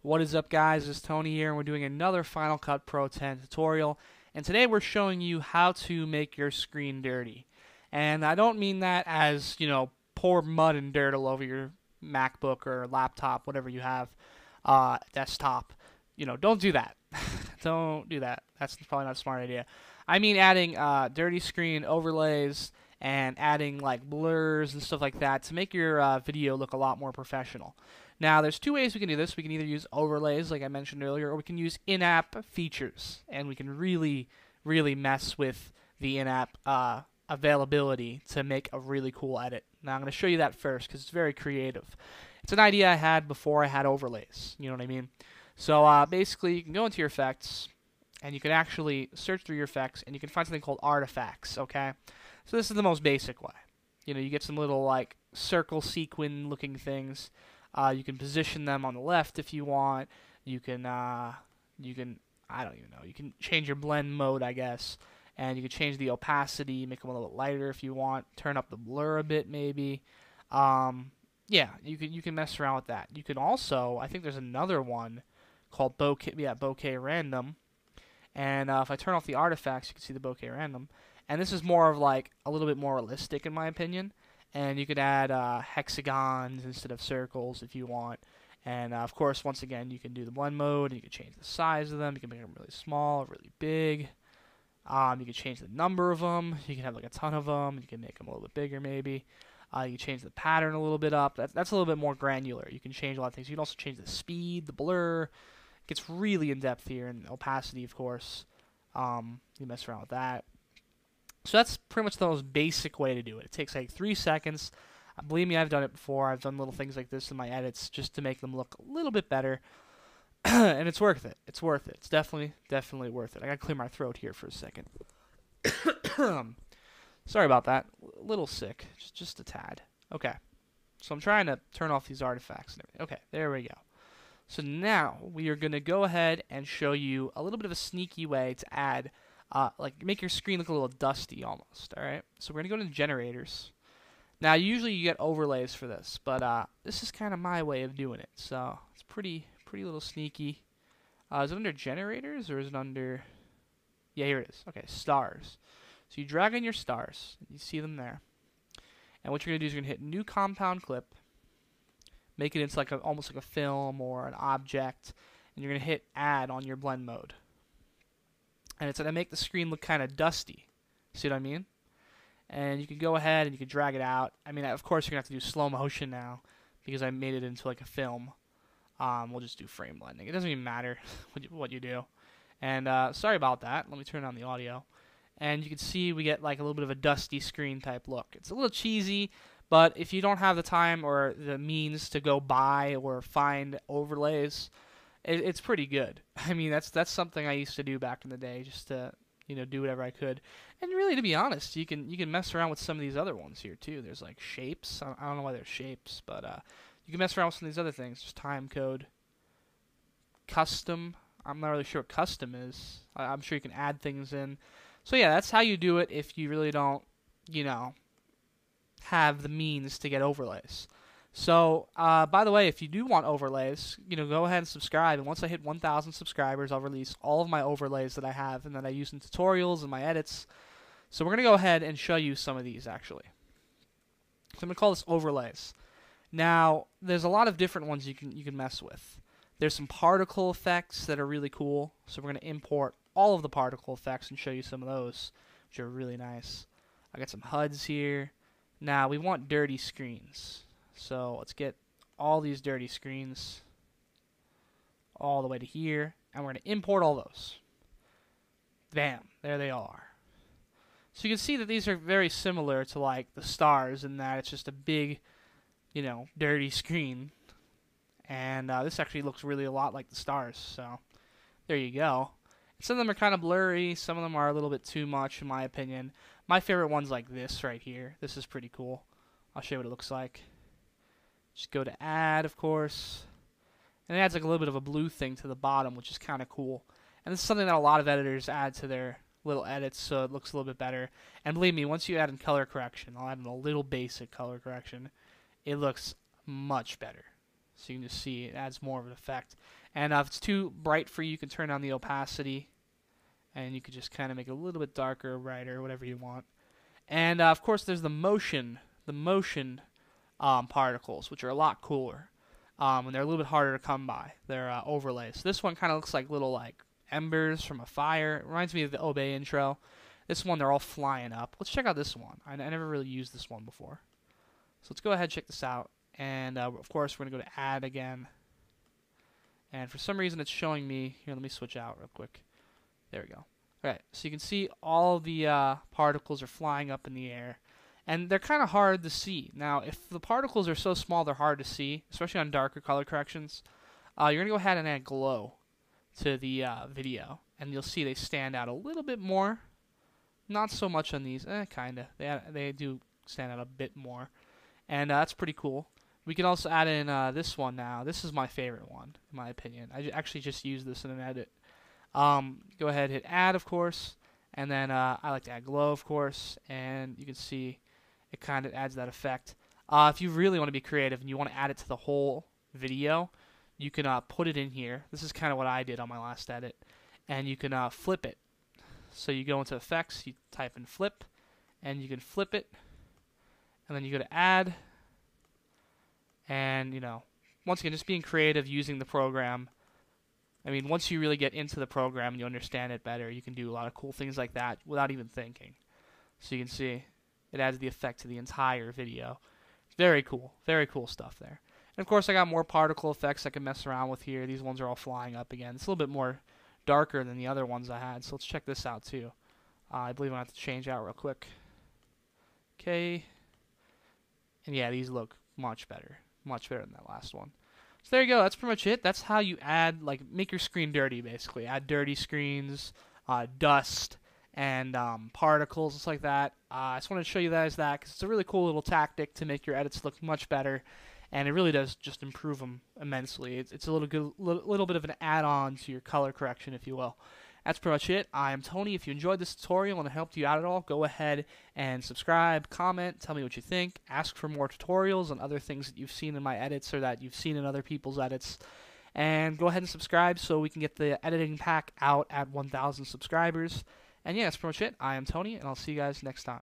What is up, guys? It's Tony here, and we're doing another Final Cut Pro 10 tutorial. And today we're showing you how to make your screen dirty. And I don't mean that as, pour mud and dirt all over your MacBook or laptop, whatever you have, desktop. Don't do that. Don't do that. That's probably not a smart idea. I mean adding dirty screen overlays and adding like blurs and stuff like that to make your video look a lot more professional. Now, there's two ways we can do this. We can either use overlays, like I mentioned earlier, or we can use in-app features, and we can really, really mess with the in-app availability to make a really cool edit. Now, I'm going to show you that first because it's very creative. It's an idea I had before I had overlays. You know what I mean? So basically, you can go into your effects, and you can actually search through your effects, and you can find something called artifacts. Okay, so this is the most basic way. You get some little like circle sequin-looking things. You can position them on the left if you want. You can I don't even know. You can change your blend mode, I guess, and you can change the opacity, make them a little bit lighter if you want. Turn up the blur a bit, maybe. Yeah, you can mess around with that. You can also, I think there's another one called bokeh. Yeah, bokeh random. And if I turn off the artifacts, you can see the bokeh random. And this is more of like a little bit more realistic, in my opinion. And you could add hexagons instead of circles if you want. And of course, once again, you can do the blend mode, and you can change the size of them. You can make them really small, really big. You can change the number of them. You can have like a ton of them. You can make them a little bit bigger, maybe. You can change the pattern a little bit up. That's a little bit more granular. You can change a lot of things. You can also change the speed, the blur. It gets really in depth here, and opacity, of course. You mess around with that. So that's pretty much the most basic way to do it. It takes like 3 seconds. Believe me, I've done it before. I've done little things like this in my edits just to make them look a little bit better. And it's worth it. It's worth it. It's definitely worth it. I gotta clear my throat here for a second. Sorry about that. A little sick. Just a tad. Okay. So I'm trying to turn off these artifacts and everything. Okay, there we go. So now we are going to go ahead and show you a little bit of a sneaky way to add make your screen look a little dusty almost, alright? So we're going to go to generators. Now, usually you get overlays for this, but this is kind of my way of doing it. So it's pretty little sneaky. Is it under generators or is it under... Yeah, here it is. Okay, stars. So you drag in your stars. You see them there. And what you're going to do is you're going to hit new compound clip. Make it into like almost like a film or an object. And you're going to hit add on your blend mode. And it's going to make the screen look kind of dusty. See what I mean? And you can go ahead and you can drag it out. I mean, of course, you're going to have to do slow motion now because I made it into like a film. We'll just do frame blending. It doesn't even matter what you do. And sorry about that. Let me turn on the audio. And you can see we get like a little bit of a dusty screen type look. It's a little cheesy, but if you don't have the time or the means to go buy or find overlays, it's pretty good. I mean, that's something I used to do back in the day, just to do whatever I could. And really, to be honest, you can mess around with some of these other ones here too. There's like shapes. I don't know why they're shapes, but you can mess around with some of these other things. There's time code, custom. I'm not really sure what custom is. I'm sure you can add things in. So yeah, that's how you do it if you really don't, have the means to get overlays. So, by the way, if you do want overlays, go ahead and subscribe. And once I hit 1,000 subscribers, I'll release all of my overlays that I have and that I use in tutorials and my edits. So we're going to go ahead and show you some of these, actually. So I'm going to call this overlays. Now, there's a lot of different ones you can mess with. There's some particle effects that are really cool. So we're going to import all of the particle effects and show you some of those, which are really nice. I got some HUDs here. Now, we want dirty screens. So let's get all these dirty screens all the way to here, and we're going to import all those. Bam, there they are. So you can see that these are very similar to like the stars in that it's just a big, dirty screen. And this actually looks really a lot like the stars, so there you go. Some of them are kind of blurry, some of them are a little bit too much in my opinion. My favorite one's like this right here. This is pretty cool. I'll show you what it looks like. Just go to add, of course. And it adds like a little bit of a blue thing to the bottom, which is kind of cool. And this is something that a lot of editors add to their little edits, so it looks a little bit better. And believe me, once you add in color correction, I'll add in a little basic color correction, it looks much better. So you can just see it adds more of an effect. And if it's too bright for you, you can turn down the opacity, and you could just kind of make it a little bit darker, brighter, whatever you want. And of course, there's the motion particles, which are a lot cooler, and they're a little bit harder to come by. They're overlays. This one kind of looks like little embers from a fire. It reminds me of the Obey intro. This one, they're all flying up. Let's check out this one. I never really used this one before. So let's go ahead and check this out. And of course, we're going to go to Add again. And for some reason, it's showing me here. Let me switch out real quick. There we go. All right, so you can see all the particles are flying up in the air, and they're kind of hard to see. Now, if the particles are so small they're hard to see, especially on darker color corrections, you're going to go ahead and add glow to the video, and you'll see they stand out a little bit more. Not so much on these, kind of. They do stand out a bit more, and that's pretty cool. We can also add in this one now. This is my favorite one, in my opinion. I actually just used this in an edit. Go ahead, hit Add, of course, and then I like to add glow, of course, and you can see it kind of adds that effect. If you really want to be creative and you want to add it to the whole video, you can put it in here. This is kind of what I did on my last edit, and you can flip it. So you go into Effects, you type in Flip, and you can flip it, and then you go to Add. And, once again, just being creative using the program. I mean, once you really get into the program and you understand it better, you can do a lot of cool things like that without even thinking. So you can see it adds the effect to the entire video. Very cool stuff there. And, of course, I got more particle effects I can mess around with here. These ones are all flying up again. It's a little bit more darker than the other ones I had, so let's check this out, too. I believe I have to change out real quick. Okay. And, yeah, these look much better. Much better than that last one. So there you go. That's pretty much it. That's how you add, make your screen dirty, basically. Add dirty screens, dust, and particles, just like that. I just wanted to show you guys that because it's a really cool little tactic to make your edits look much better, and it really does just improve them immensely. It's a little bit of an add-on to your color correction, if you will. That's pretty much it. I am Tony. If you enjoyed this tutorial and it helped you out at all, go ahead and subscribe, comment, tell me what you think, ask for more tutorials on other things that you've seen in my edits or that you've seen in other people's edits, and go ahead and subscribe so we can get the editing pack out at 1,000 subscribers. And yeah, that's pretty much it. I am Tony, and I'll see you guys next time.